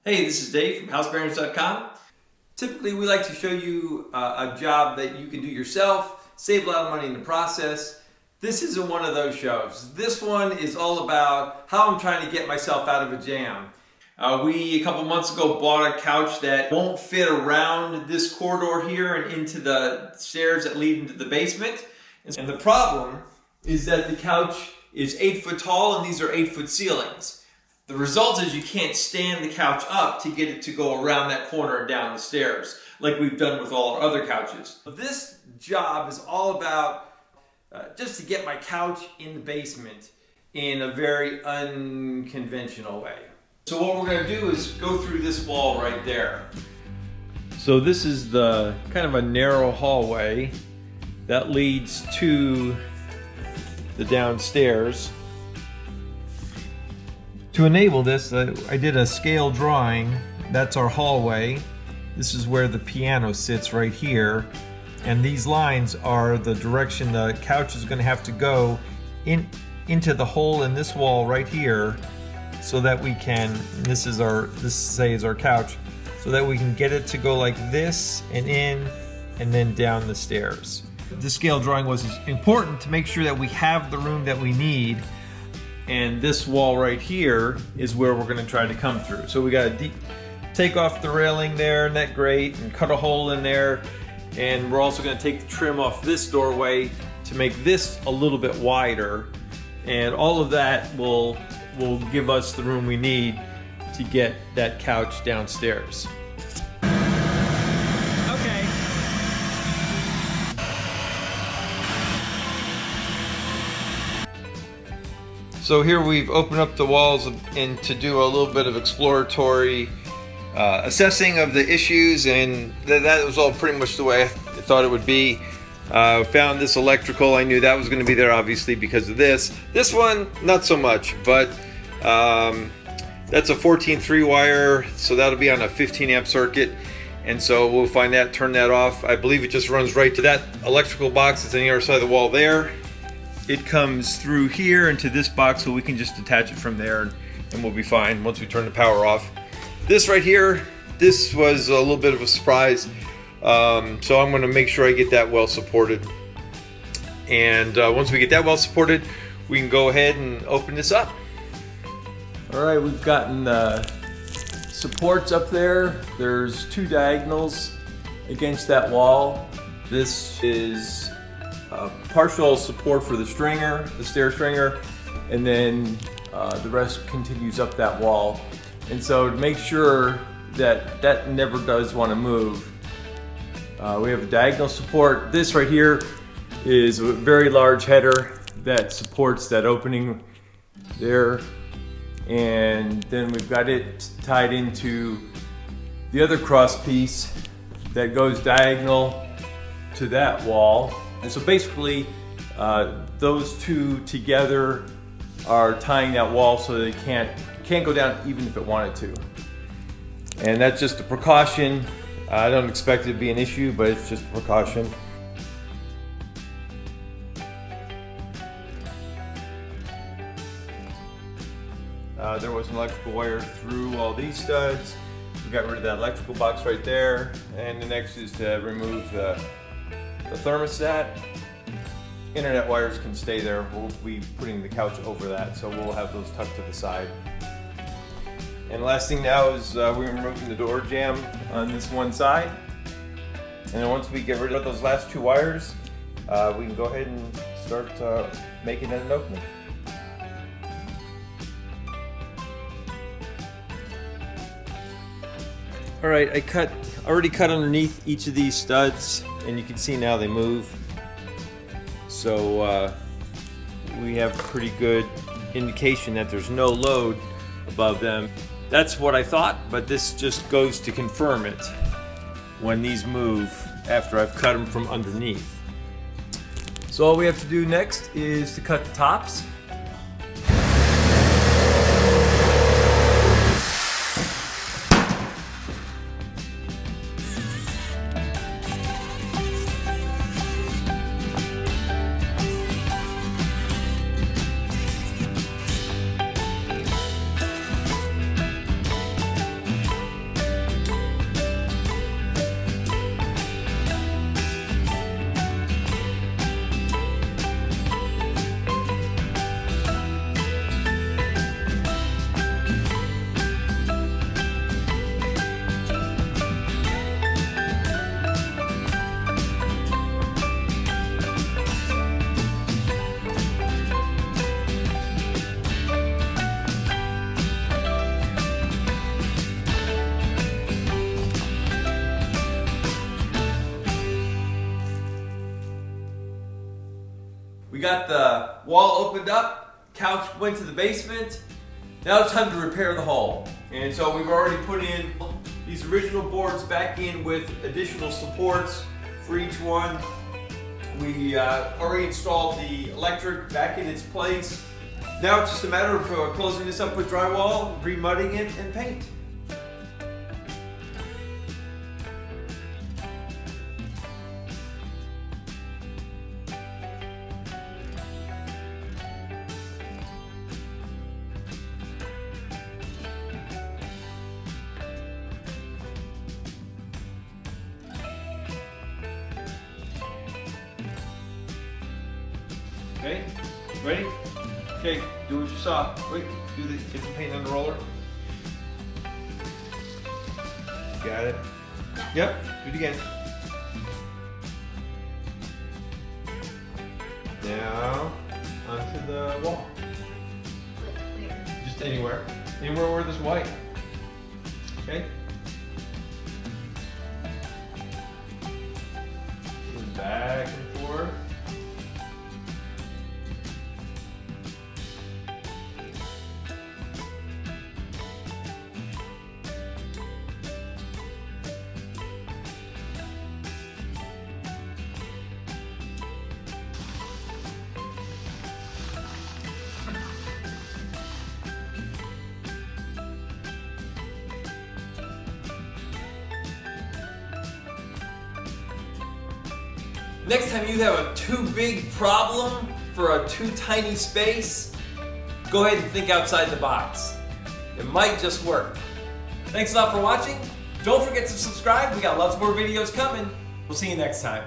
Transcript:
Hey, this is Dave from housebearings.com. Typically, we like to show you a job that you can do yourself, save a lot of money in the process. This isn't one of those shows. This one is all about how I'm trying to get myself out of a jam. We, a couple months ago, bought a couch that won't fit around this corridor here and into the stairs that lead into the basement. And the problem is that the couch is 8 foot tall and these are 8 foot ceilings. The result is you can't stand the couch up to get it to go around that corner and down the stairs, like we've done with all our other couches. This job is all about just to get my couch in the basement in a very unconventional way. So what we're going to do is go through this wall right there. So this is the kind of a narrow hallway that leads to the downstairs. To enable this, I did a scale drawing. That's our hallway. This is where the piano sits right here. And these lines are the direction the couch is going to have to go into the hole in this wall right here, so that we can, this is our couch, so that we can get it to go like this and in and then down the stairs. This scale drawing was important to make sure that we have the room that we need. And this wall right here is where we're going to try to come through. So we got to take off the railing there and that grate and cut a hole in there. And we're also going to take the trim off this doorway to make this a little bit wider. And all of that will give us the room we need to get that couch downstairs. So here we've opened up the walls and to do a little bit of exploratory assessing of the issues, and that was all pretty much the way I thought it would be. Found this electrical. I knew that was going to be there obviously because of this. This one, not so much, but that's a 14-3 wire, so that'll be on a 15 amp circuit. And so we'll find that, turn that off. I believe it just runs right to that electrical box that's on the other side of the wall there. It comes through here into this box, so we can just detach it from there and we'll be fine once we turn the power off. This right here, this was a little bit of a surprise. So I'm gonna make sure I get that well supported. And once we get that well supported, we can go ahead and open this up. All right, we've gotten the supports up there. There's 2 diagonals against that wall. This is partial support for the stringer, the stair stringer, and then the rest continues up that wall. And so to make sure that that never does want to move, we have a diagonal support. This right here is a very large header that supports that opening there, and then we've got it tied into the other cross piece that goes diagonal to that wall. And so basically, those 2 together are tying that wall so that it can't go down even if it wanted to. And that's just a precaution. I don't expect it to be an issue, but it's just a precaution. There was an electrical wire through all these studs. We got rid of that electrical box right there. And the next is to remove the thermostat. Internet wires can stay there. We'll be putting the couch over that, so we'll have those tucked to the side. And last thing now is we're removing the door jamb on this one side. And then once we get rid of those last 2 wires, we can go ahead and start making it an opening. All right, I already cut underneath each of these studs, and you can see now they move. So we have pretty good indication that there's no load above them. That's what I thought, but this just goes to confirm it when these move after I've cut them from underneath. So all we have to do next is to cut the tops. We got the wall opened up, couch went to the basement. Now it's time to repair the hull. And so we've already put in these original boards back in with additional supports for each one. We already installed the electric back in its place. Now it's just a matter of closing this up with drywall, remudding it, and paint. Okay, ready? Okay, do what you saw. Wait, get the paint on the roller. Got it. Yep, do it again. Now, onto the wall. Just anywhere. Anywhere where there's white. Okay? Back and forth. Next time you have a too big problem for a too tiny space, go ahead and think outside the box. It might just work. Thanks a lot for watching. Don't forget to subscribe. We got lots more videos coming. We'll see you next time.